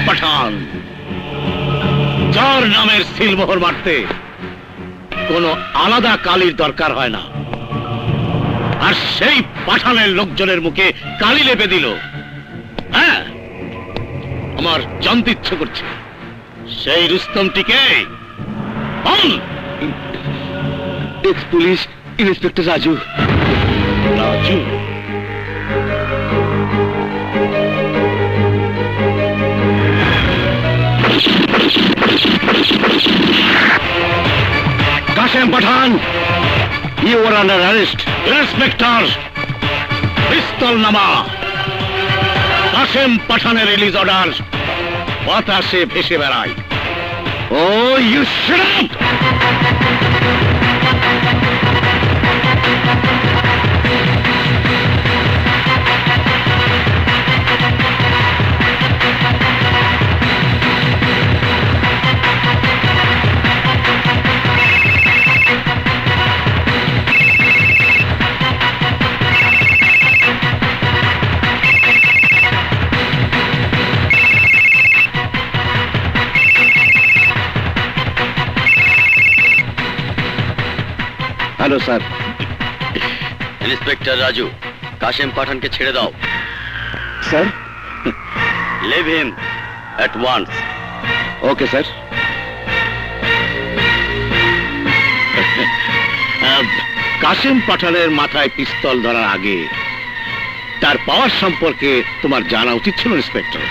পাঠান, যার নামের সিলমোহর মারতে কোনো আলাদা কালির দরকার হয় না। আর সেই পাঠানের লোকজনের মুখে কালি লেপে দিল। হ্যাঁ, আমার জানতে ইচ্ছে করছে সেই রুস্তমটিকে। Ex police inspector Raju. Raju? Kashem Pathan, you are under arrest. Inspector, পিস্তল নামা। কাশেম পাঠানের রিলিজ অর্ডার বাতাসে ভেসে বেড়ায়। Oh you shut up! Hello sir. Inspector Raju, Kashem পাঠানকে ছেড়ে দাও। Sir? Leave him at once. Okay sir. Kashem পাঠানের মাথায় পিস্তল ধরার আগে তার পাওয়ার সম্পর্কে তোমার জানা উচিত ছিল ইন্সপেক্টর।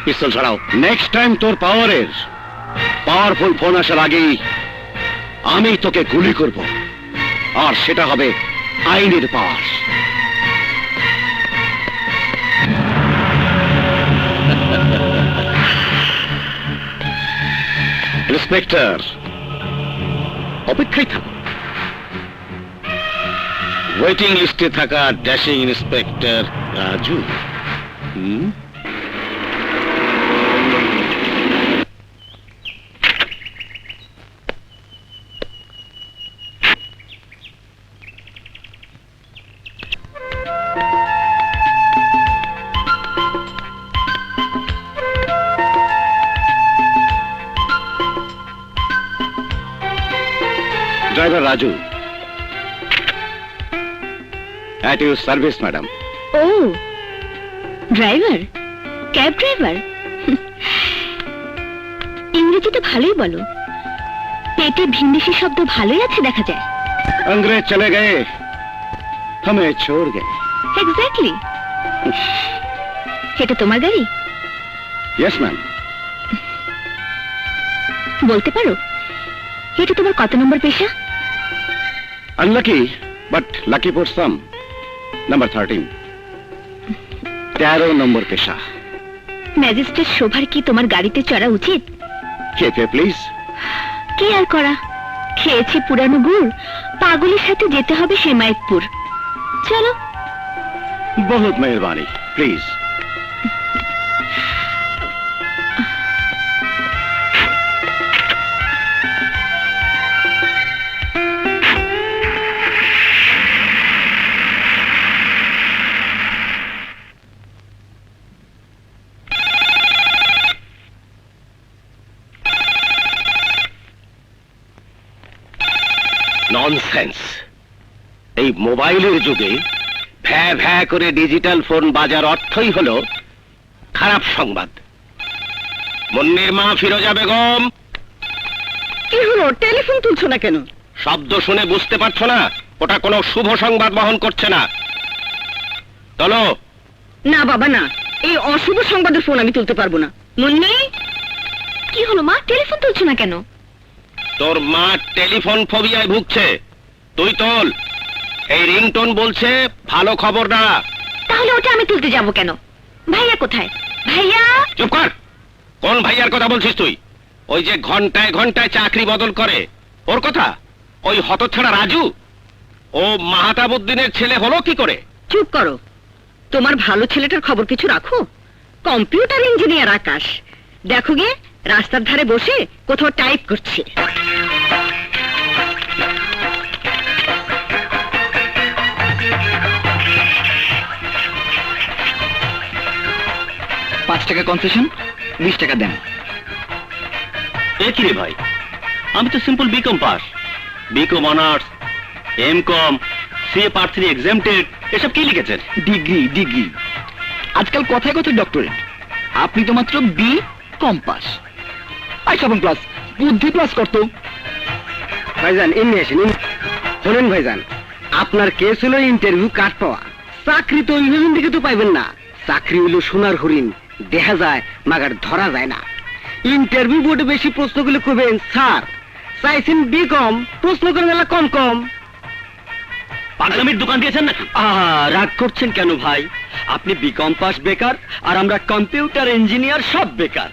পিস্তল ছাড়াও। নেক্সট টাইম তোর পাওয়ারফুল ফোন আসার আগেই আমি তোকে গুলি করব, আর সেটা হবে আইনের পাওয়ার। ইন্সপেক্টর, অপেক্ষায় থাকো। ওয়েটিং লিস্টে থাকা dashing inspector Raju. Driver Raju, at your service madam. Oh, driver, cab driver. ইংরেজি তো ভালোই বলো, পেটে ভিনদেশি শব্দ ভালোই আছে দেখা যায়। अंग्रेज चले गए, हमें छोड़ गए। এক্স্যাক্টলি। এটা তোমার গাড়ি? Yes ma'am. বলতে পারো এটা তোমার কত নম্বর পেশা? Unlucky but lucky for some. Number 13। 13 number পেশা। ম্যাজিস্ট্রেট শোভার কি তোমার গাড়িতে চড়া উচিত? কেফে প্লিজ। কি আর করা, খেয়েছে পুরানো গুড়, পাগলের সাথে যেতে হবে সেমায়েতপুর। চলো। बहुत मेहरबानी, प्लीज। ননসেন্স। এই মোবাইলের যুগে ভ্যা ভ্যা করে ডিজিটাল ফোন বাজার অর্থই হলো খারাপ সংবাদ। মুন্নির মা ফিরোজা বেগম। কি হলো, টেলিফোন তুলছো না কেন? শব্দ শুনে বুঝতে পারছো না ওটা কোনো শুভ সংবাদ বহন করছে না? চলো। না বাবা না, এই অশুভ সংবাদের ফোন আমি তুলতে পারবো না। মুন্নি, কি হলো মা, টেলিফোন তুলছো না কেন? তোর মা টেলিফোন ফোবিয়ায় ভুগছে, তুই তোল। এই রিংটোন বলছে ভালো খবর না। তাহলে ওটা আমি তুলতে যাব কেন? ভাইয়া কোথায়? ভাইয়া! চুপ কর। কোন ভাইয়ার কথা বলছিস তুই? ওই যে ঘন্টায় ঘন্টায় চাকরি বদল করে, ওর কথা? ওই হতচ্ছাড়া রাজু? ও মাহাতাবুদ্দিনের ছেলে হলো কি করে? চুপ করো। তোমার ভালো ছেলেটার খবর কিছু রাখো। কম্পিউটার ইঞ্জিনিয়ার আকাশ, দেখো গে রাস্তার ধারে বসে কোথাও টাইপ করছে। টাকা কনসেশন, 20 টাকা দেন। এ কি রে ভাই, আমি তো simple BCom pass, BCom honours, MCom, CA part 3 exempted, এসব কি লিখেছেন? ডিগ্রি। আজকাল কথায় কথায় ডক্টরেট, আপনি তো মাত্র BCom pass. I 7 plus, বুদ্ধি প্লাস করতো। ভাইজান এমনি আসেন। শোনেন ভাইজান, আপনার কেস হলো ইন্টারভিউ কাট পাওয়া। চাকরি তো ওইভাবে দিকে তো পাইবেন না। চাকরি হইলো সোনার হরিণ, দেখা যায় মাগার ধরা যায় না। ইন্টারভিউ বোর্ডে বেশি প্রশ্নগুলো করবেন স্যার, চাইছেন বি কম, প্রশ্ন করেন এলা কম কম। পাগলামির দোকান দিয়েছেন নাকি? রাগ করছেন কেন ভাই? আপনি বিকম পাস বেকার, আর আমরা কম্পিউটার ইঞ্জিনিয়ার সব বেকার।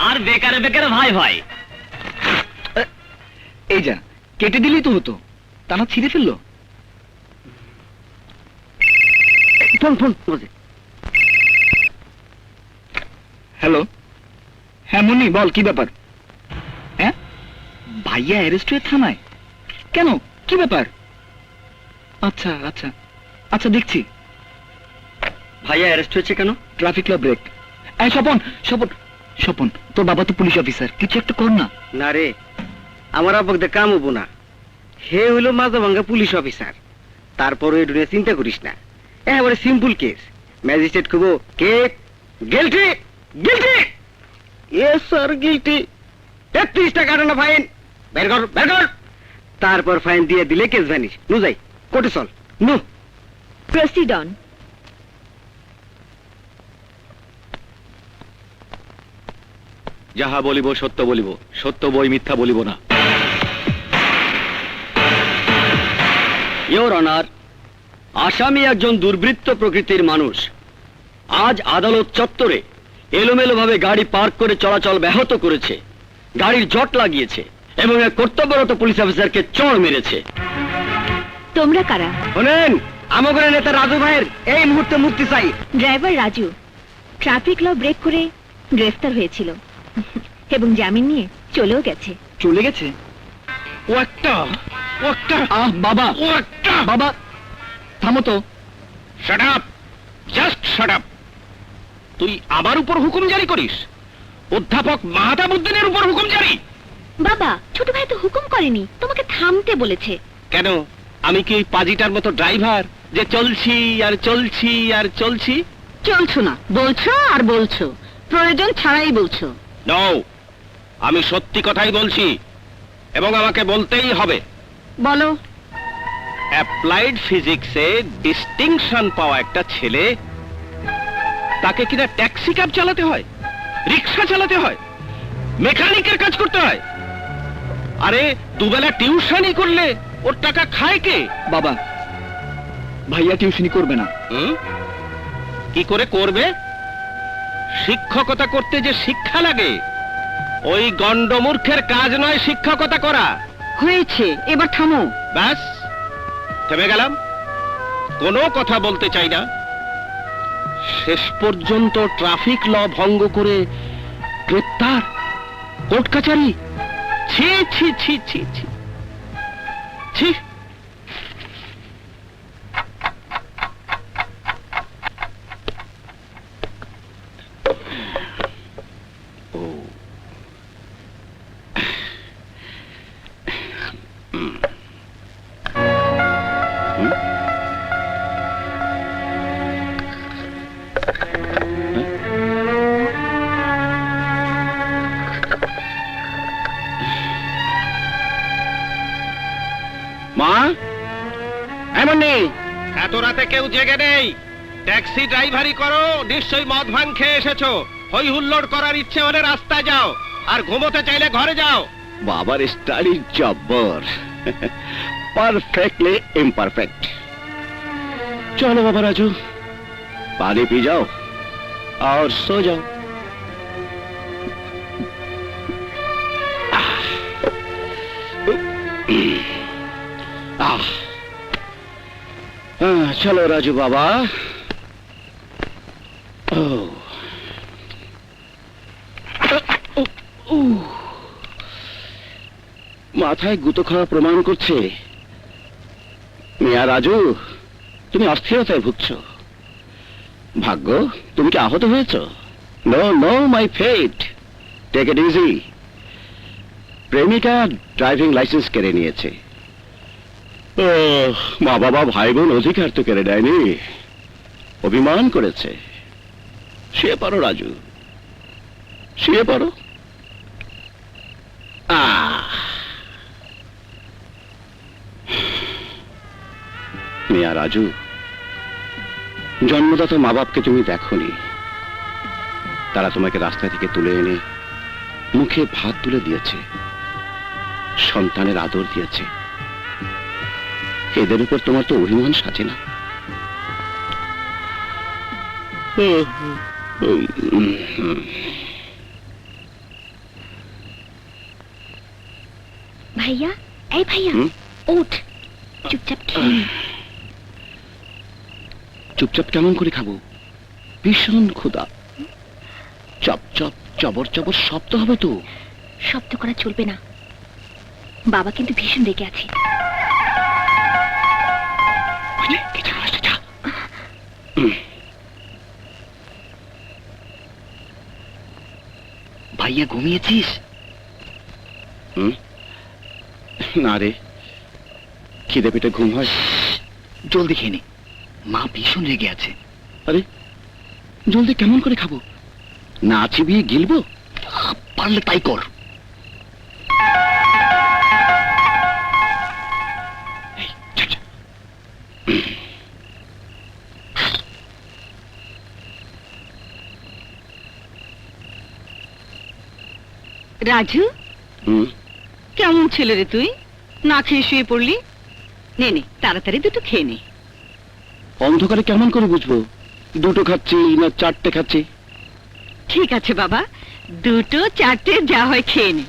আর বেকারে বেকারে ভাই ভাই। এই যা, কেটে দিলেই তো হতো, তা না ছিঁড়ে ফেললো। ফোন বুঝে। হ্যালো, হ্যাঁ মুন্নি বল, কি ব্যাপার? হ্যাঁ, ভাইয়া অ্যারেস্ট হয়ে থানায় কেন? কি ব্যাপার? আচ্ছা আচ্ছা আচ্ছা, দেখছি। ভাইয়া অ্যারেস্ট হয়েছে কেন? ট্রাফিক ল ব্রেক। এই স্বপন, স্বপন, স্বপন, তোর বাবা তো পুলিশ অফিসার, কিছু একটা কর না। না রে, আমার আব্বাকে কাম হবো না। হে হইলো মাজা ভাঙ্গা পুলিশ অফিসার। তারপরে এই দুনিয়া চিন্তা করিস না, একেবারে সিম্পল কেস। ম্যাজিস্ট্রেট কব কে guilty, guilty, yes sir guilty, 33 টাকা না ফাইন, বের কর বের কর। তারপর ফাইন দিয়ে দিলে কেস ভ্যানিশ। নু যাই কোর্টে চল, নু। Proceed on. যাহা বলিব সত্য বলিব, সত্য বই মিথ্যা বলিব না। ইয়োর অনার, আসামি একজন দুর্বৃত্ত প্রকৃতির মানুষ। আজ আদালত চত্বরে এলোমেলোভাবে গাড়ি পার্ক করে চলাচল ব্যাহত করেছে, গাড়ির জট লাগিয়েছে এবং এক কর্তব্যরত পুলিশ অফিসারকে চড় মেরেছে। তোমরা কারা? শোনেন, আমাদের নেতা রাজু ভাইয়ের এই মুহূর্তে মুক্তি চাই। ড্রাইভার রাজু ট্রাফিক ল ব্রেক করে গ্রেফতার হয়েছিল এবং জামিন নিয়ে চলেও গেছে। চলে গেছে? ও একটা বাবা, বাবা থামো তো। Shut up, just shut up. তুই আমার উপর হুকুম জারি করিস? অধ্যাপক মাহতাবউদ্দিনের উপর হুকুম জারি? বাবা, ছোট ভাই তো হুকুম করেনি, তোমাকে থামতে বলেছে। কেন, আমি কি ওই পাজিটার মতো ড্রাইভার যে চলছি আর চলছি আর চলছি? চলছো না, বলছো আর বলছো, প্রয়োজন ছাড়াই বলছো। নও, আমি সত্যি কথাই বলছি এবং আমাকে বলতেই হবে। বলো। অ্যাপ্লাইড ফিজিক্সে ডিস্টিংশন পাওয়া একটা ছেলে, তাকে কিনা ট্যাক্সি ক্যাব চালাতে হয়, রিক্সা চালাতে হয়, মেকানিকের কাজ করতে হয়। আরে দুবেলা টিউশনই করলে ওর টাকা খায় কে? বাবা, ভাইয়া টিউশনি করবে না। কি করে করবে? শিক্ষকতা করতে যে শিক্ষা লাগে, ওই গন্ডমূর্খের কাজ নয় শিক্ষকতা করা। হয়েছে, এবার থামো। ব্যাস, থেমে গেলাম, কোনো কথা বলতে চাই না। শেষ পর্যন্ত ট্রাফিক ল ভঙ্গ করে গ্রেপ্তার, কোর্ট কাচারি, ছি ছি ছি ছি ছি ছি। মা, এমন নেই। এত রাতে কেউ জেগে নেই, ট্যাক্সি ড্রাইভারি করো, নিশ্চয়ই মদ ভাঙ খেয়ে এসেছো। হই হুল্লোড় করার ইচ্ছে হলে রাস্তায় যাও, আর ঘুমোতে চাইলে ঘরে যাও। বাবার স্টাডি জব্বর, পারফেক্টলি ইমপারফেক্ট। চলো বাবা রাজু, पानी पी जाओ और सो जाओ। चलो राजू बाबा। মাথায় গুঁতো খাওয়া প্রমাণ করছে। মিয়া রাজু, তুমি অস্থিরতায় ভুগছ। ভাগ্য তুমি কি আহত হয়েছ? No no my fate, take it easy. প্রেমিকা ড্রাইভিং লাইসেন্স কেড়ে নিয়েছে। মা বাবা ভাই বোন অধিকার তো কেড়ে নেয়নি, অভিমান করেছে। শুয়ে পড়ো রাজু, শুয়ে পড়ো। মিয়া রাজু, জন্মদাতা মা বাপকে তুমি দেখোনি, তারা তোমাকে রাস্তা থেকে তুলে এনে মুখে ভাত তুলে দিয়েছে, সন্তানের আদর দিয়েছে। এদের উপর তোমার তো অভিমান সাজে না। ভাইয়া, এই ভাইয়া, হুম? ওঠ, চুপচাপ খেয়ে নে। চুপচাপ কেমন করে খাবো? ভীষণ ক্ষুধা। চপ চপ চবর চবর শব্দ হবে তো। শব্দ করা চলবে না, বাবা কিন্তু ভীষণ রেগে আছে। ভাইয়া ঘুমিয়েছিস? না রে, খিদে পেটে ঘুম হয়। জলদি খেয়ে নে, মা ভীষণ রেগে আছে। আরে জলদি কেমন করে খাবো? না চিবিয়ে গিলবো? পারলে তাই কর। রাজু, কেমন ছেলে রে তুই, না খেয়ে শুয়ে পড়লি? নে নে, তাড়াতাড়ি দুটো খেয়ে নে। অন্ধকারে কেমন করে বুঝবো দুটো খাচ্ছি না চারটে খাচ্ছি? ঠিক আছে বাবা, দুটো চারটে যা হয় খেয়ে নে।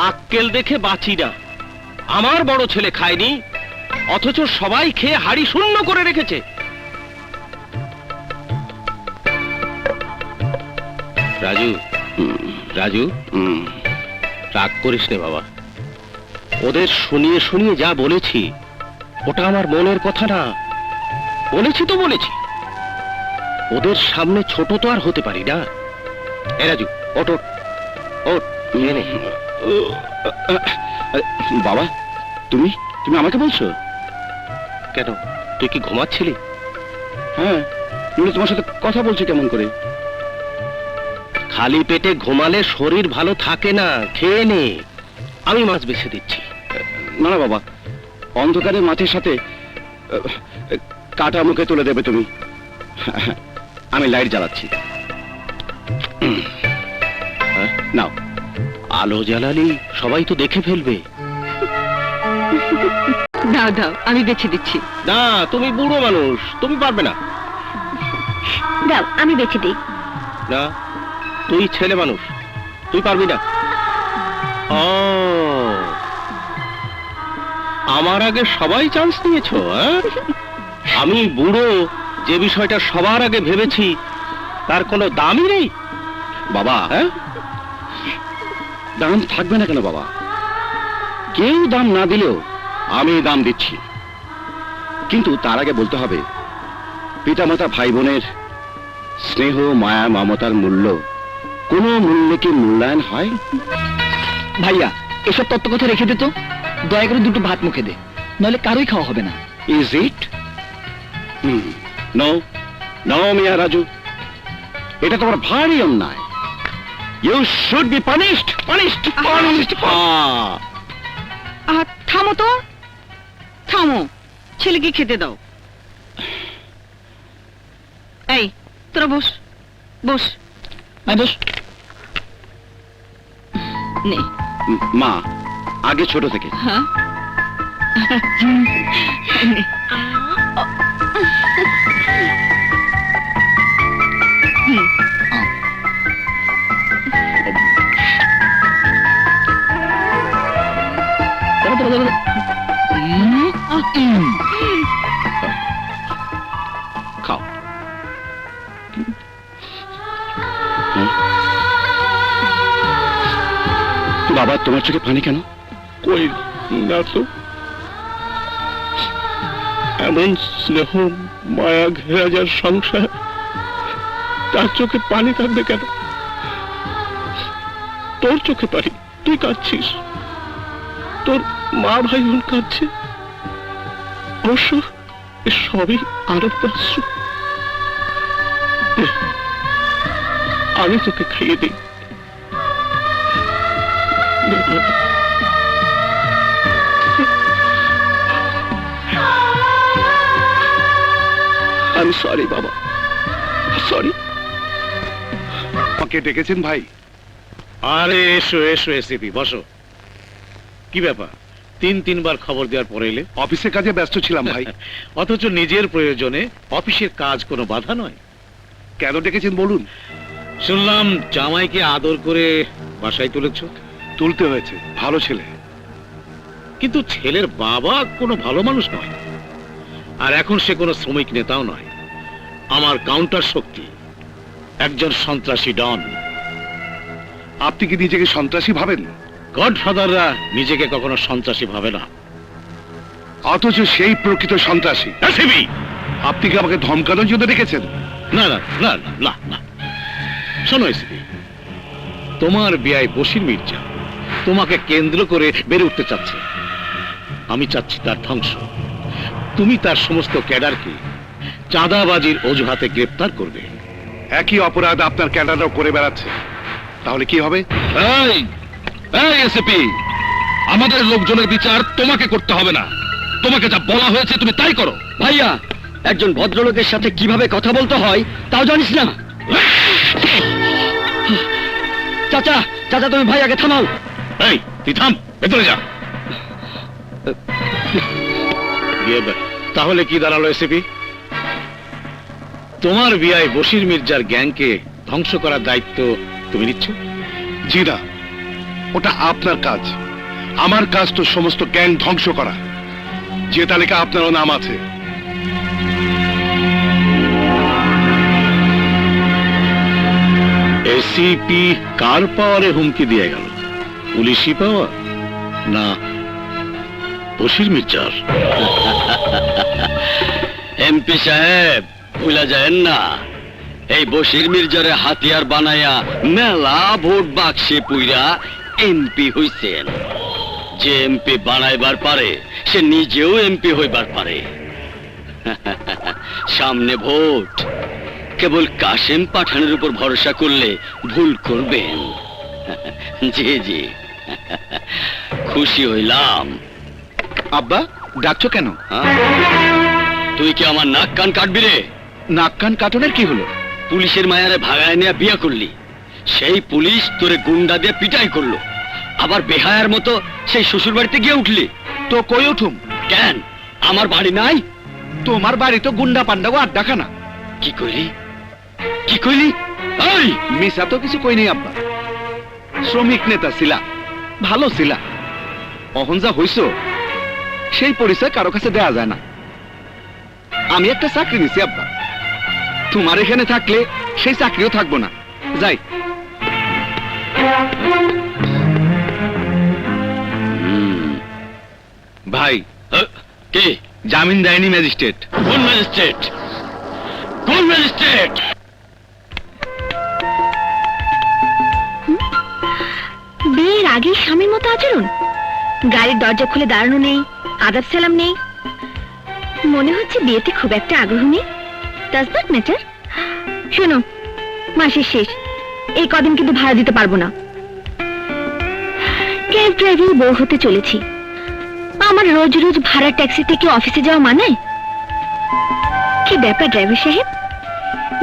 আক্কেল দেখে বাঁচি না। আমার বড় ছেলে খায়নি, অথচ সবাই খেয়ে হাড়ি শূন্য করে রেখেছে। রাজু, রাজু, রাগ করিস নে বাবা। ওদের শুনিয়ে শুনিয়ে যা বলেছি ওটা আমার মনের কথা না। বলেছি তো বলেছি, ওদের সামনে ছোট তো আর হতে পারি না। এ রাজু, ওঠ ওঠ, ওঠ, নিয়ে নে। বাবা, তুমি তুমি আমাকে বলছো কেন, তুই কি ঘুমাচ্ছিলি? হ্যাঁ, নইলে তোমার সাথে কথা বলছি কেমন করে? খালি পেটে ঘুমালে শরীর ভালো থাকে না, খেয়ে নে। আমি মাছ বেছে দিচ্ছি। না না বাবা, অন্ধকারে মাছের সাথে কাটা মুখে তুলে দেবে তুমি। আমি লাইট জ্বালাচ্ছি। নাও। আলো জ্বালালি সবাই তো দেখে ফেলবে। দাও দাও, আমি বেছে দিচ্ছি। না, তুমি বুড়ো মানুষ, তুমি পারবে না। দাও, আমি বেছে দিই। না, তুই ছেলে মানুষ, তুই পারবি না। ও, আমার আগে সবাই চান্স নিয়েছো, হ্যাঁ? আমি বুড়ো, যে বিষয়টা সবার আগে ভেবেছি তার কোনো দামই নেই। বাবা, হ্যাঁ, দাম থাকবে না কেন বাবা? কেউ দাম না দিলেও আমি দাম দিচ্ছি। কিন্তু তার আগে বলতে হবে, পিতামাতা ভাই বোনের স্নেহ মায়া মমতার মূল্য কোনো মূল্যে কি মূল্যায়ন হয়? ভাইয়া, এসব তত্ত্ব কথা রেখে দে তো, দয়া করে দুটো ভাত মুখে দে, নইলে কারোই খাওয়া হবে না। Is it? নো নো মিয়া রাজু, এটা তোমার ভারী অন্যায়। You should be punished, punished, punished. থামো তো, থামো, ছেলেকে খেতে দাও। এই, তোরা বস, বস। বস। নে। মা, আগে ছোট থেকে। হ্যাঁ, নে। হুম। খাও। বাবা, তোমার চোখে পানি কেন? কই না তো। এমন স্নেহ মায়া ঘেরা যার সংসার, তার চোখে পানি থাকবে কেন? তোর চোখে পানি, তুই কাঁদছিস, তোর মা ভাই বোন কাঁদছে, অবশ্য এ সবই আনন্দ অশ্রু। দে, আমি তোকে খাইয়ে দিই। দে বাবা। আমি সরি বাবা, সরি। আমাকে ডেকেছেন ভাই? আরে এসো এসো, এসিপি বসো। কি ব্যাপার, তিনবার খবর দেওয়ার পরে এলে? অফিসের কাজে ব্যস্ত ছিলাম ভাই। অথচ নিজের প্রয়োজনে অফিসের কাজ কোনো বাধা নয়। কেন ডেকেছেন বলুন? শুনলাম জামাইকে আদর করে বাসায় তুলেছ। তুলতে হয়েছে, ভালো ছেলে। কিন্তু ছেলের বাবা কোনো ভালো মানুষ নয়, আর এখন সে কোনো শ্রমিক নেতাও নয়। আমার কাউন্টার শক্তি, একজন সন্ত্রাসী ডন। আপনি কি নিজেকে সন্ত্রাসী ভাবেন? গডফাদাররা নিজেকে কখনো সন্ত্রাসী ভাবে না। অথচ সেই প্রকৃত সন্ত্রাসী। এসিপি! আপনি কি আমাকে ধমকানোর জন্য ডেকেছেন? না না না না না না, শোনো এসিপি, তোমার বিয়াই বশির মির্জা তোমাকে কেন্দ্র করে বেড়ে উঠতে চাচ্ছে। আমি চাচ্ছি তার ধ্বংস। তুমি তার সমস্ত ক্যাডারকে চাঁদাবাজির অজুহাতে গ্রেপ্তার করবে। একই অপরাধ আপনার ক্যাডাররাও করে বেড়াচ্ছে, তাহলে কি হবে? এসিপি, আমাদের লোকজনের বিচার তোমাকে করতে হবে না। তোমাকে যা বলা হয়েছে তুমি তাই করো। ভাইয়া, একজন ভদ্রলোকের সাথে কিভাবে কথা বলতে হয় তাও জানিস না? চাচা, চাচা তুমি ভাইয়াকে থামাও। এই তুই থাম, ভেতরে যা। তাহলে কি দাঁড়ালো এসিপি? তোমার বিয়াই বশির মির্জার গ্যাংকে ধ্বংস করার দায়িত্ব তুমি নিচ্ছ? জি না, ওটা আপনার কাজ। আমার কাজ তো সমস্ত গ্যাং ধ্বংস করা। যে তালিকা আপনারও নাম আছে। এসিপি কার পাওয়ারে হুমকি দিয়ে গেল? পুলিশি পাওয়ার না বশির মির্জার? এমপি সাহেব, ভুলা যায় না, এই বশির মির্জারে হাতিয়ার বানায়া মেলা ভোট বাক্সে পুইরা এমপি হইছেন। যে এমপি বানাইবার পারে সে নিজেও এমপি হইবার পারে। সামনে ভোট, কেবল কাশেম পাঠানের উপর ভরসা করলে ভুল করবেন। জি জি, খুশি হইলাম। আব্বা, ডাকছো কেন? তুই কি আমার নাক কান কাটবি রে? নাক কান কাটনের কি হলো? পুলিশের মায়ারে ভাগায় নিয়ে বিয়া করলি, সেই পুলিশ তোরে গুন্ডা দিয়ে পিটাই করলো, আবার বেহায়ার মতো সেই শ্বশুর বাড়িতে গিয়ে উঠলি। তো কই উঠুম? কেন, আমার বাড়ি নাই? তোমার বাড়ি তো গুন্ডা পান্ডা আড্ডাখানা। কি কইলি, কি কইলি? এই মিশা তো কিছু কই নেই আব্বা। শ্রমিক নেতা ছিলা, ভালো ছিলা। অহন যা হইছ সেই পরিচয় কারো কাছে দেয়া যায় না। আমি একটা চাকরি নিছি আব্বা, তোমার এখানে থাকলে সেই চাকরিও থাকবো না। যাই। ভাই, কে জামিন দেয়নি ম্যাজিস্ট্রেট। কোন ম্যাজিস্ট্রেট? কোন ম্যাজিস্ট্রেট? বিয়ের আগে স্বামীর মতো আচরণ, গাড়ির দরজা খুলে দাঁড়ানো নেই, আদাব সালাম নেই। মনে হচ্ছে বিয়েতে খুব একটা আগ্রহ নেই। Does that matter? শোনো, মাসের শেষ, এই কদিন কিন্তু ভাড়া দিতে পারবো না। ক্যাব ড্রাইভার বউ হতে চলেছি, আমার রোজ রোজ ভাড়া ট্যাক্সি থেকে অফিসে যাওয়া মানায়? কি ব্যাপার ড্রাইভার সাহেব,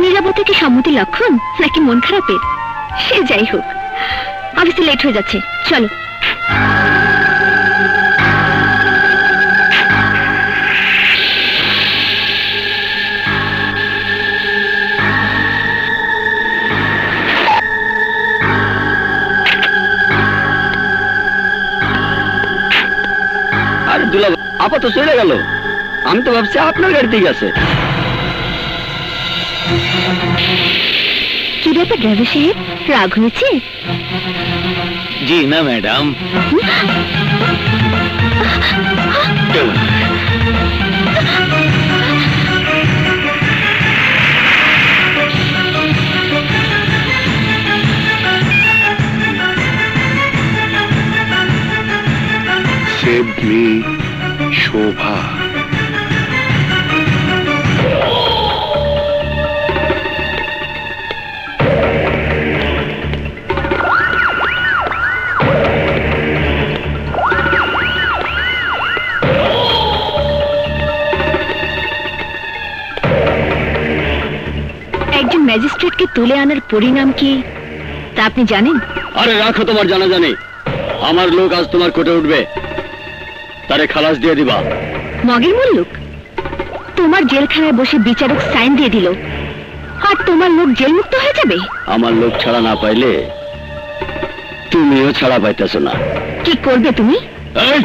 নিরাপত্তা কি সম্মতি লক্ষণ নাকি মন খারাপের? সে যাই হোক, অফিসে লেট হয়ে যাচ্ছে, চলো। আর দুলা আপা তো চলে গেল, আমি তো ভাবছি আপনার গাড়ি ঠিক আছে। কি ব্যাপার ড্রাইভার সাহেব, রাগ হয়েছে? জি না ম্যাডাম। ম্যাজিস্ট্রেটকে তুলে আনার পরিণাম কি তা আপনি জানেন? আরে রাখো তোমার জানা জানি, আমার লোক আজ তোমার কোর্টে উঠবে, তারে খালাস দিয়ে দিবা। মগের মুল্লুক, তোমার জেলখানায় বসে বিচারক সাইন দিয়ে দিল আর তোমার লোক জেলমুক্ত হয়ে যাবে? আমার লোক ছাড়া না পাইলে তুমিও ছাড়া পাইতেছ না। কি করবে তুমি? এই,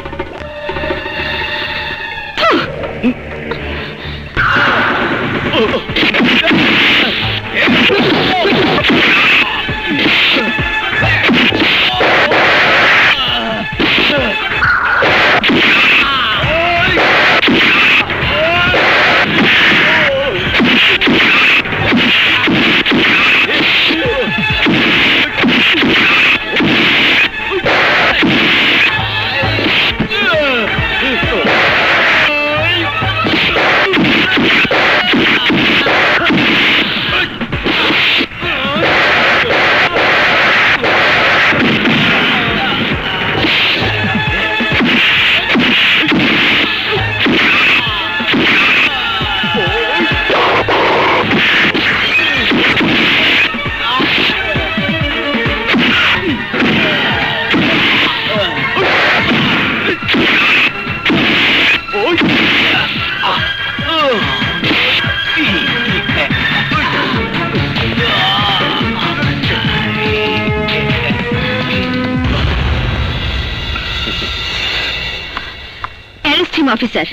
অ্যারেস্ট হিম অফিসার।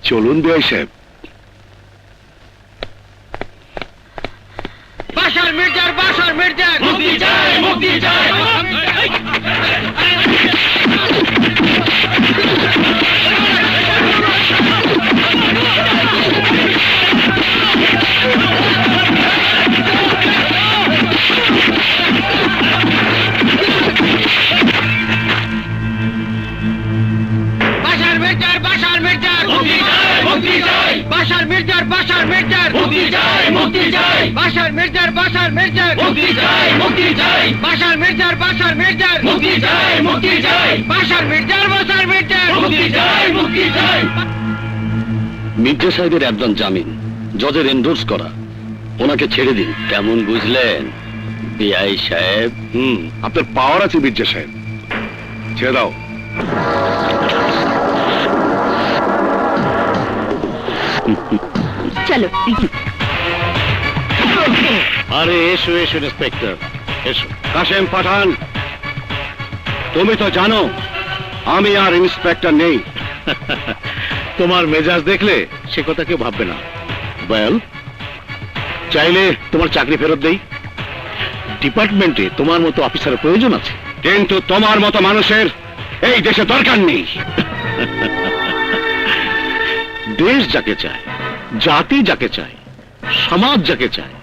চলুন বিআই সাহেব। বাশার মির্জার, বাশার মির্জার মুক্তি চাই, মুক্তি চাই। বাশার মির্জার, বাশার মির্জার মুক্তি চাই, মুক্তি চাই। বাশার মির্জার, বাশার মির্জার মুক্তি চাই, মুক্তি চাই। বাশার মির্জার, বাশার মির্জার মুক্তি চাই, মুক্তি চাই। বাশার মির্জার, বাশার মির্জার মুক্তি চাই, মুক্তি চাই। বাশার মির্জার, বাশার মির্জার মুক্তি চাই, মুক্তি চাই। মির্জা সাহেবের একজন জামিন জজের এন্ডোর্স করা, ওনাকে ছেড়ে দিন। কেমন বুঝলেন বিআই সাহেব? আপনার পাওয়ার আছে মির্জা সাহেব, ছেড়ে দাও। চলো। আরে এসো এসো ইন্সপেক্টর, এসো। কাশেম পাঠান, তুমি তো জানো আমি আর ইন্সপেক্টর নেই। তোমার মেজাজ দেখলে সে কথা কেউ ভাববে না। বল, চাইলে তোমার চাকরি ফেরত দেই। ডিপার্টমেন্টে তোমার মতো অফিসারের প্রয়োজন আছে। কিন্তু তোমার মতো মানুষের এই দেশে দরকার নেই। দেশ যাকে চায়, জাতি যাকে চায়, সমাজ যাকে চায়,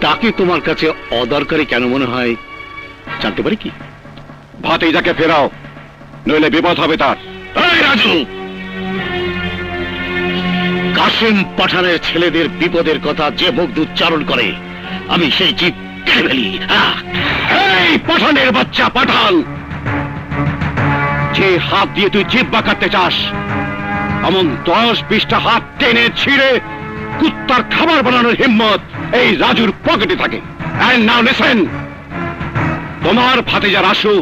তাকে তোমার কাছে অদরকারি কেন মনে হয় জানতে পারি কি? ভাতিজাকে ফেরাও, নইলে বিপদ হবে তার। এই রাজু, কাসেম পাঠানের ছেলেদের বিপদের কথা যে মুখ দিয়ে উচ্চারণ করে আমি সেই জিভ কেটে ফেলি। এই পাঠানের বাচ্চা পাঠান, যে হাত দিয়ে তুই জিহ্বা কাটতে চাস, এমন 10-20টা হাত টেনে ছিঁড়ে কুত্তার খাবার বানানোর হিম্মত এই রাজুর পকেটে থাকে। And now listen, তোমার ভাতিজা রাসু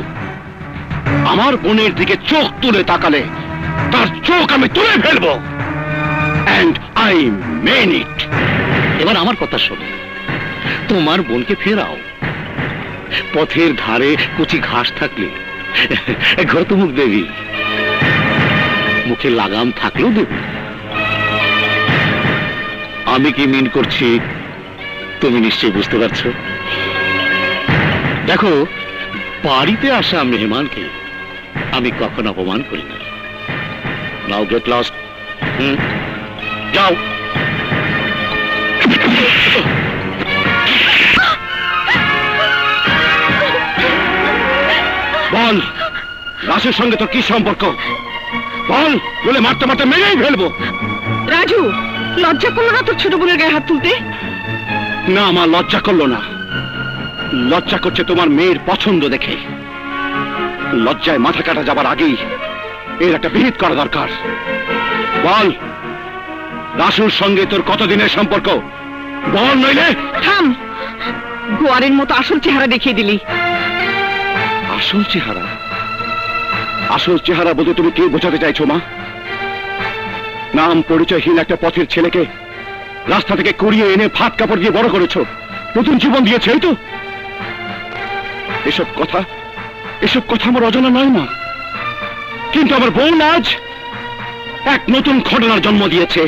আমার বোনের দিকে চোখ তুলে তাকালে তার চোখ আমি তুলে ফেলবো। And I mean it. এবার আমার কথা শোনো, তোমার বোনকে ফেরাও। পথের ধারে কচি ঘাস থাকলে ঘর তো মুখ দেবি, মুখে লাগাম থাকলেও দেবি। আমি কি মিন করছি তুমি নিশ্চয়ই বুঝতে পারছো। দেখো, বাড়িতে আসা মেহমানকে আমি কখনো অপমান করি না। নাও গেট লস্ট। যাও। বল, রাসুর সঙ্গে তোর কি সম্পর্ক? বল, বলে মারতে মারতে মেরেই ফেলবো। রাজু, লজ্জা করলো না তোর ছোট বোনের গায়ে হাত তুলতে? না, আমার লজ্জা করলো না। লজ্জা করছে তোমার মেয়ের পছন্দ দেখে। লজ্জায় মাথা কাটা যাবার আগেই এর একটা বিহিত করা দরকার। বল, রাসুর সঙ্গে তোর কতদিনের সম্পর্ক? বল নইলে। থাম, গোয়ারের মতো আসল চেহারা দেখিয়ে দিলি। আসল চেহারা? আসল চেহারা বলতে তুমি কে বোঝাতে চাইছো মা? নাম পরিচয়হীন একটা পথের ছেলেকে রাস্তা থেকে কুড়িয়ে এনে ভাত কাপড় দিয়ে বড় করেছো, নতুন জীবন দিয়েছে, এই তো? এসব কথা আমার অজানা নয় মা, কিন্তু আমার বোন আজ এক নতুন ঘটনার জন্ম দিয়েছে।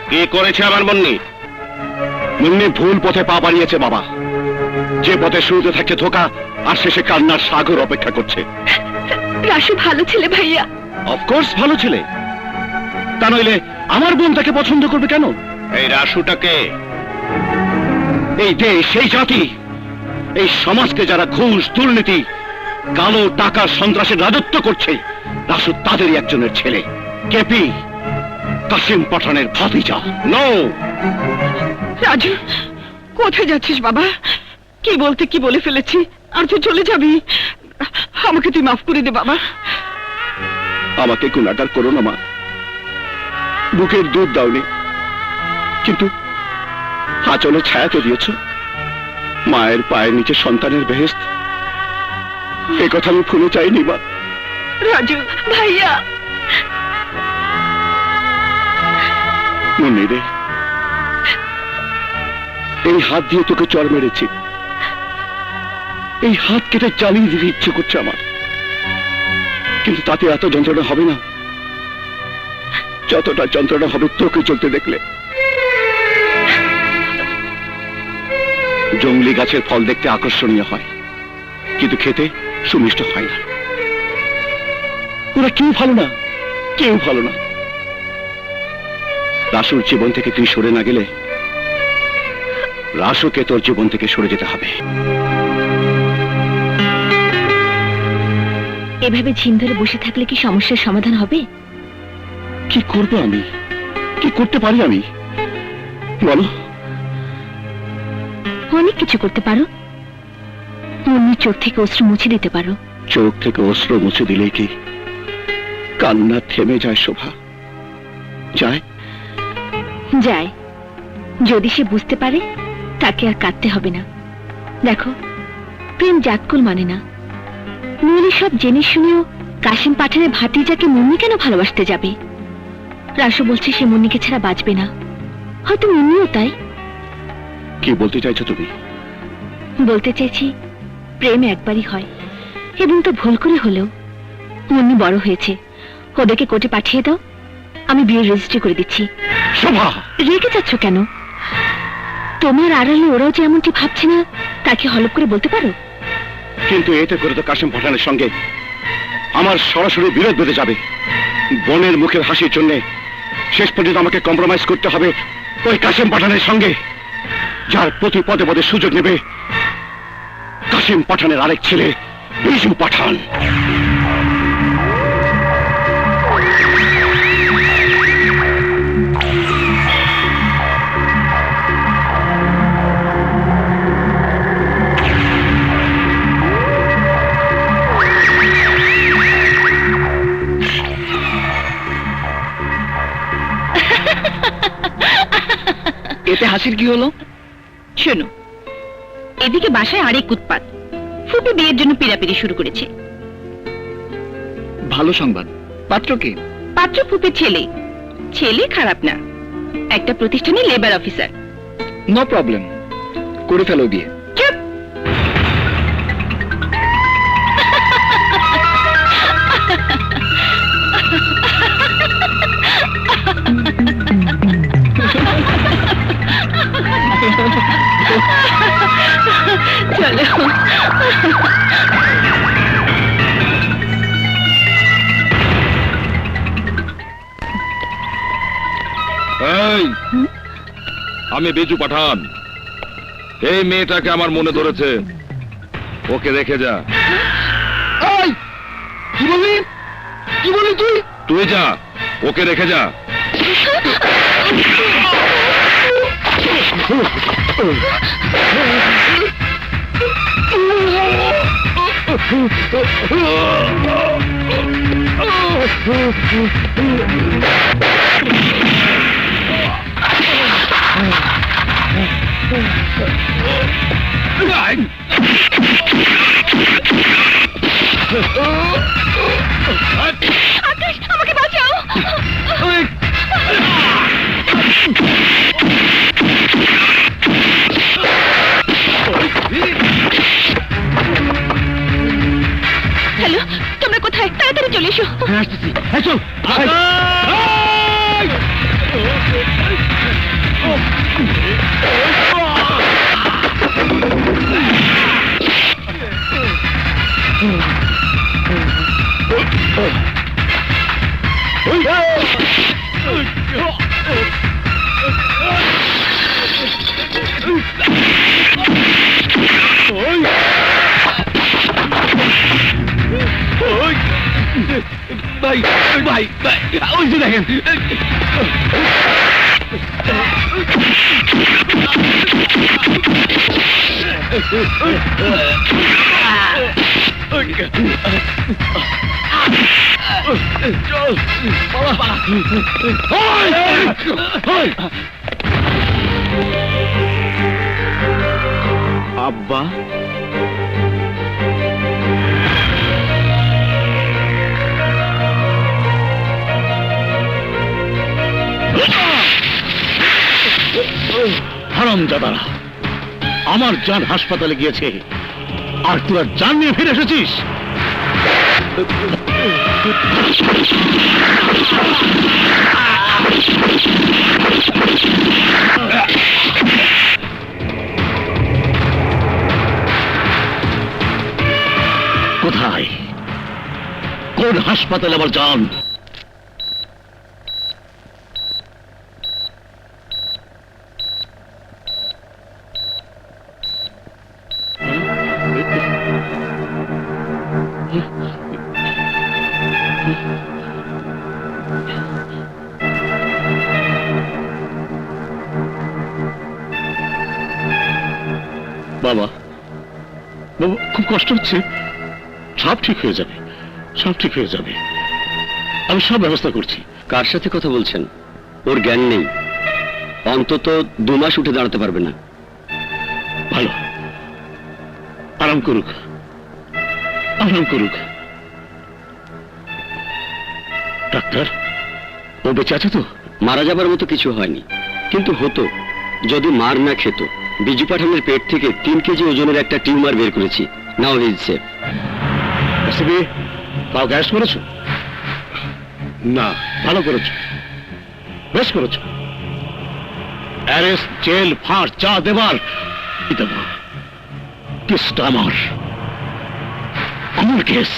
কে করেছে আমার মুন্নি? মুন্নি ভুল পথে পা বাড়িয়েছে বাবা, যে পথে শুরুতে থাকছে ধোকা আর শেষে কান্নার সাগর অপেক্ষা করছে। রাসু ভালো ছেলে ভাইয়া। অফকোর্স ভালো ছেলে, তা নইলে আমার বোন তাকে পছন্দ করবে কেন? এই রাসুটাকে? এই দেশ, সেই জাতি, এই সমাজকে যারা ঘুষ, দুর্নীতি, কালো টাকার সন্ত্রাসের রাজত্ব করছে, রাসু তাদেরই একজনের ছেলে। কেপি, কাসিম পাঠানের ভাতিজা। নো! রাজু, কোথায় যাচ্ছিস বাবা? কি বলতে কি বলে ফেলেছি, আর তুই চলে যাবি? আমাকে তুই মাফ করে দে বাবা। আমাকে গুণাগার করো না মা, বুকের দুধ দাওনি, কিন্তু আঁচলে ছায়া তো দিয়েছ। মায়ের পায়ের নিচে সন্তানের বেহেশত, এ কথা আমি ভুলে চাইনি মা। রাজু ভাইয়া, মুন্নি রে, এই হাত দিয়ে তোকে চড় মেরেছি, এই হাত কেটে চালিয়ে দিতে ইচ্ছে করছে আমার, কিন্তু তাতে এত যন্ত্রণা হবে না যতটা যন্ত্রণা হবে তোকে চলতে দেখলে। জঙ্গলি গাছের ফল দেখতে আকর্ষণীয় হয়, কিন্তু খেতে সুমিষ্ট হয় না। ওরা কেউ ভালো না, কেউ ভালো না। রাসুর জীবন থেকে তুই সরে না গেলে রাসুকে তোর জীবন থেকে সরে যেতে হবে। এভাবে ঝিম ধরে বসে থাকলে কি সমস্যার সমাধান হবে? কি করবো আমি, কি করতে পারি আমি, বলো? অনেক কিছু করতে পারো। মুন্নির চোখ থেকে অশ্রু মুছে দিতে পারো। চোখ থেকে অশ্রু মুছে দিলেই কি কান্না থেমে যায় শোভা? যায়? যায়, যদি সে বুঝতে পারে তাকে আর কাঁদতে হবে না। দেখো, প্রেম জাতকুল মানে না। নইলে সব জেনে শুনেও কাশিম পাঠানের ভাতিজাকে মুন্নি কেন ভালোবাসতে যাবে? রাসু বলছে সে মুন্নিকে ছাড়া বাঁচবে না, হয়তো মুন্নিও তাই। কি বলতে চাইছো তুমি? বলতে চাইছি, প্রেম একবারই হয়, এবং তো ভুল করে হলেও। মুন্নি বড় হয়েছে, ওদেরকে কোর্টে পাঠিয়ে দাও, আমি বিয়ের রেজিস্ট্রি করে দিচ্ছি। শোভা! রেগে যাচ্ছ কেন? তোমার আড়ালে ওরাও যে এমনটি ভাবছে না, তাকে হলপ করে বলতে পারো। কিন্তু এতে করে তো কাসিম পাঠানের সঙ্গে আমার সরাসরি বিরোধ বেঁধে যাবে। বোনের মুখের হাসির জন্য শেষ পর্যন্ত আমাকে কম্প্রোমাইজ করতে হবে ওই কাসিম পাঠানের সঙ্গে, যার প্রতি পদে পদে সুযোগ নেবে কাসিম পাঠানের আরেক ছেলে বিজু পাঠান। এতে হাসির কি হলো? শোনো, এদিকে বাসায় আরেক উৎপাত। ফুপি বিয়ের জন্য পিড়াপিড়ি শুরু করেছে। ভালো সংবাদ। পাত্র কে? পাত্র ফুপির ছেলে। ছেলে খারাপ না, একটা প্রতিষ্ঠানে লেবার অফিসার। নো প্রবলেম, করে ফেলো বিয়ে। চুপ! চলো। এই, আমি বিজু পাঠান। এই মেয়েটাকে আমার মনে ধরেছে, ওকে রেখে যা। কি বললি? কি বললি তুই? তুই যা, ওকে রেখে যা। আকাশ, আমাকে বাঁচাও। হ্যালো, তোমরা কোথায়? তাড়াতাড়ি চলে এসো। ভাই ভাই ভাই, ওই যে দেখেন। আব্বা, হারামজাদারা, আমার জান হাসপাতালে গিয়েছে আর তোরা জান নিয়ে ফিরে এসেছিস। কোথায়, কোন হাসপাতালে আমার জান? বাবা, বাবা, খুব কষ্ট হচ্ছে। সব ঠিক হয়ে যাবে, সব ঠিক হয়ে যাবে। আমি সব ব্যবস্থা করছি। কার সাথে কথা বলছেন? ওর জ্ঞান নেই, অন্তত 2 মাস উঠে দাঁড়াতে পারবে না। ভালো, আরাম করুক, আরাম করুক। ডাক্তার, ও বেঁচে আছে তো? মারা যাবার মতো কিছু হয়নি, কিন্তু হতো যদি মার না খেত। বিজু পাঠানের পেট থেকে 3 কেজি ওজনের একটা টিউমার বের করেছি। নাও হি ইজ সেফ। তাও গ্যাস করেছো? না, ভালো করেছো, বেশ করেছো। অ্যারেস্ট, জেল, ফাঁস যা দেবার দেব। কেসটা আমার, আমার কেস।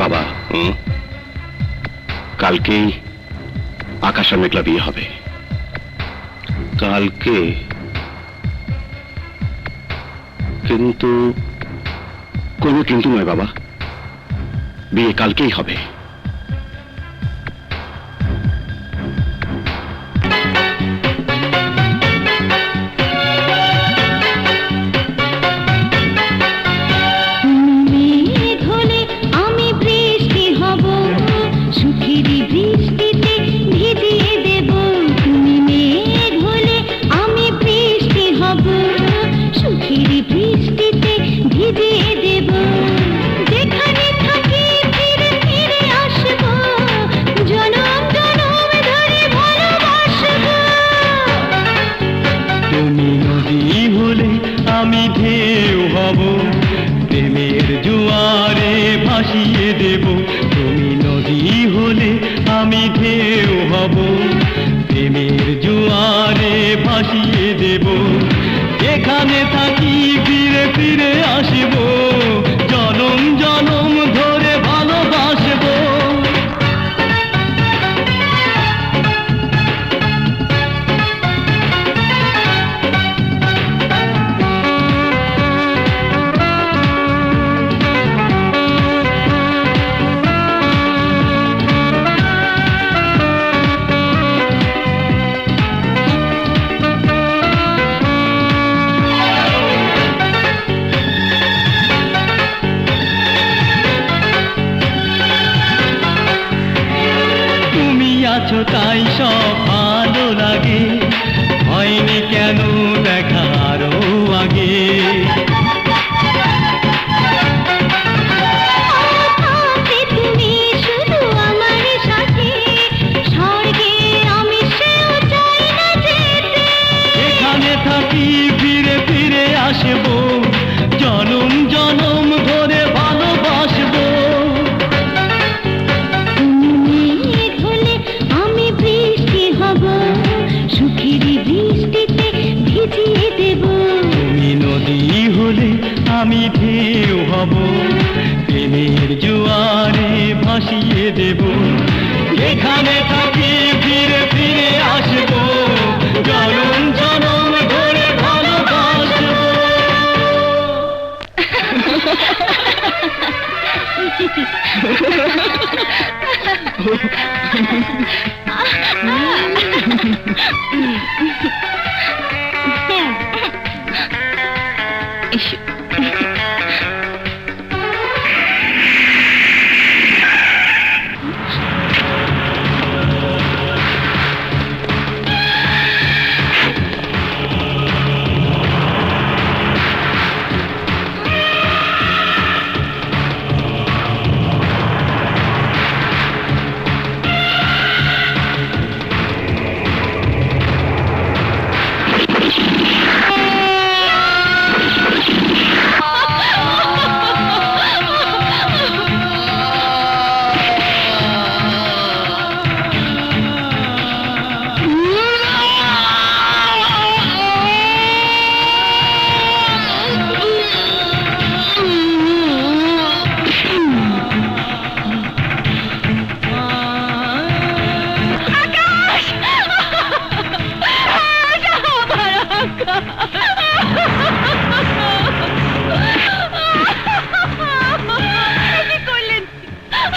বাবা, কালকেই আকাশ আর মেঘলা বিয়ে হবে। কালকে? কিন্তু কোনো কিন্তু নয় বাবা, বিয়ে কালকেই হবে। তাই সব ভালো লাগে, হয়নি কেন দেখা আরো আগে। তুমি শুধু আমার সাথে, স্বর্গে আমি সেও চাই না যেতে। এখানে থাকি ফিরে ফিরে আসবো, জনম জনম ধরে ভালোবাসবো। তুমি মেঘ হলে আমি বৃষ্টি হব, সুখেরই বৃষ্টিতে ভিজিয়ে দেব। তুমি নদী হলে আমি ঢেউ হব, প্রেমের জোয়ারে ভাসিয়ে দেব। এখানে থাকি ফিরে ফিরে আসবো, জনম জনম ধরে ভালোবাসবো।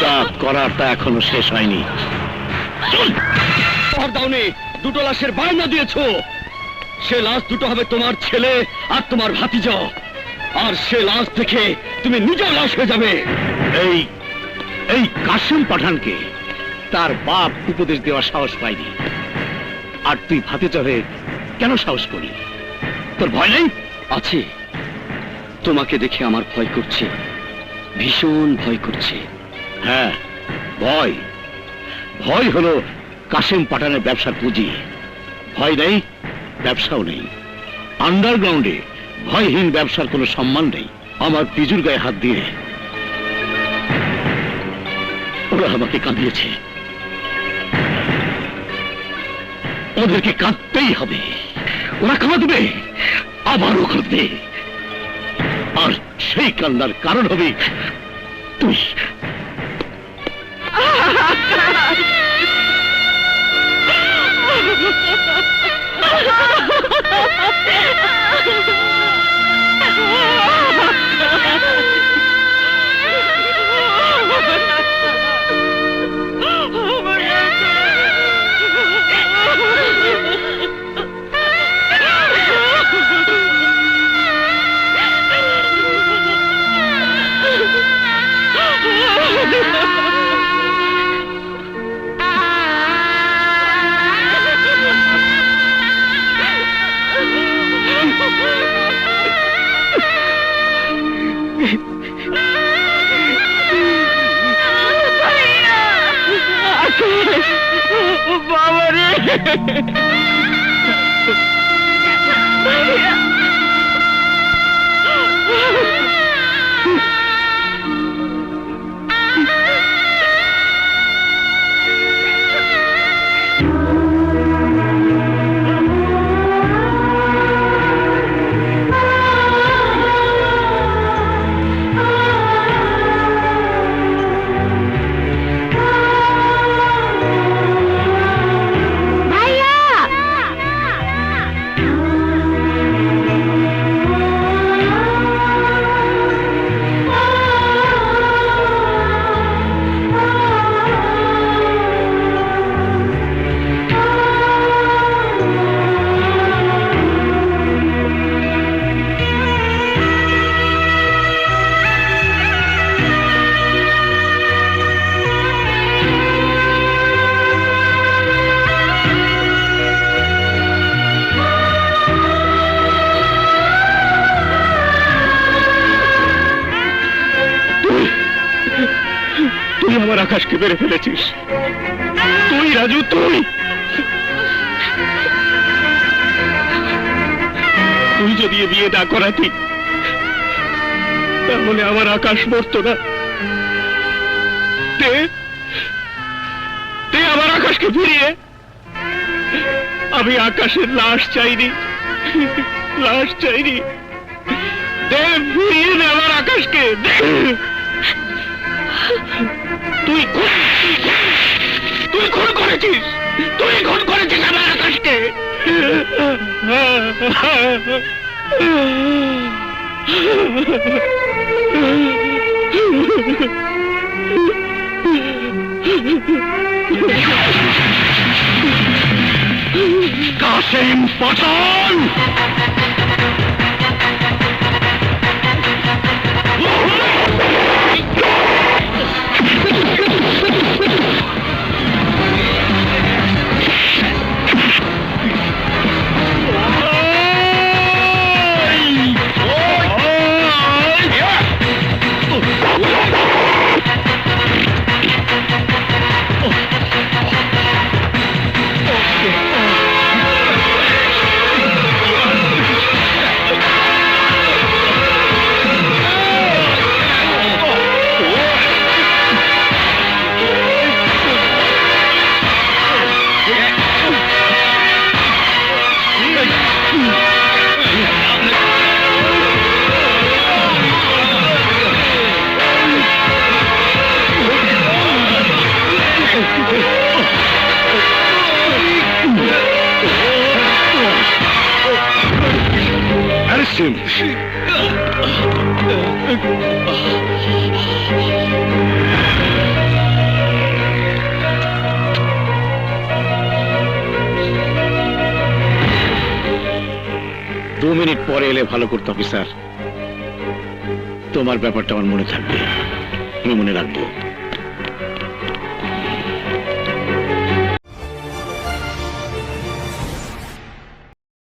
যা করারটা এখনো শেষ হয়নি। দাওনি, দুটো লাশের বায়না দিয়েছো। সে লাশ দুটো হবে তোমার ছেলে আর তোমার ভাতিজা, আর সে লাশ দেখে তুমি নিজেও লাশ হয়ে যাবে। এই এই কাসেম পাঠানকে তার বাপ উপদেশ দেওয়ার সাহস পায়নি, আর তুই ভাতিজা হয়ে কেন সাহস করি? তোর ভয় নেই? আছে, তোমাকে দেখে আমার ভয় করছে, ভীষণ ভয় করছে। হ্যাঁ, ভয়। ভয় হলো কাসেম পাঠানের ব্যবসার পুঁজি। ভয় নেই, ব্যবসাও নেই। আন্ডারগ্রাউন্ডে ভয়হীন ব্যবসার কোনো সম্মান নেই। আমার পিজুর গায়ে হাত দিয়ে ওরা আমাকে কাঁদিয়েছে, ওদেরকে কাঁদতেই হবে। ওরা কাঁদবে, আবারও কাঁদবে, আর সেই কান্নার কারণ হবে তুই। আকাশকে মেরে ফেলেছিস। তুই রাজু, তুই তুই যদি এ বিয়ে না করাতি তাহলে আমার আকাশ মরতো না। তে আমার আকাশকে ফিরিয়ে। আমি আকাশের লাশ চাইনি, লাশ চাইনি। দে, ফিরিয়ে দে আমার আকাশকে। তুই খুন করেছিস, তুই খুন করেছিস আমার আকাশকে। কাসেম পাঠান, দু মিনিট পরে এলে ভালো করতো অফিসার। তোমার ব্যাপারটা আমার মনে থাকবে, আমি মনে রাখবো।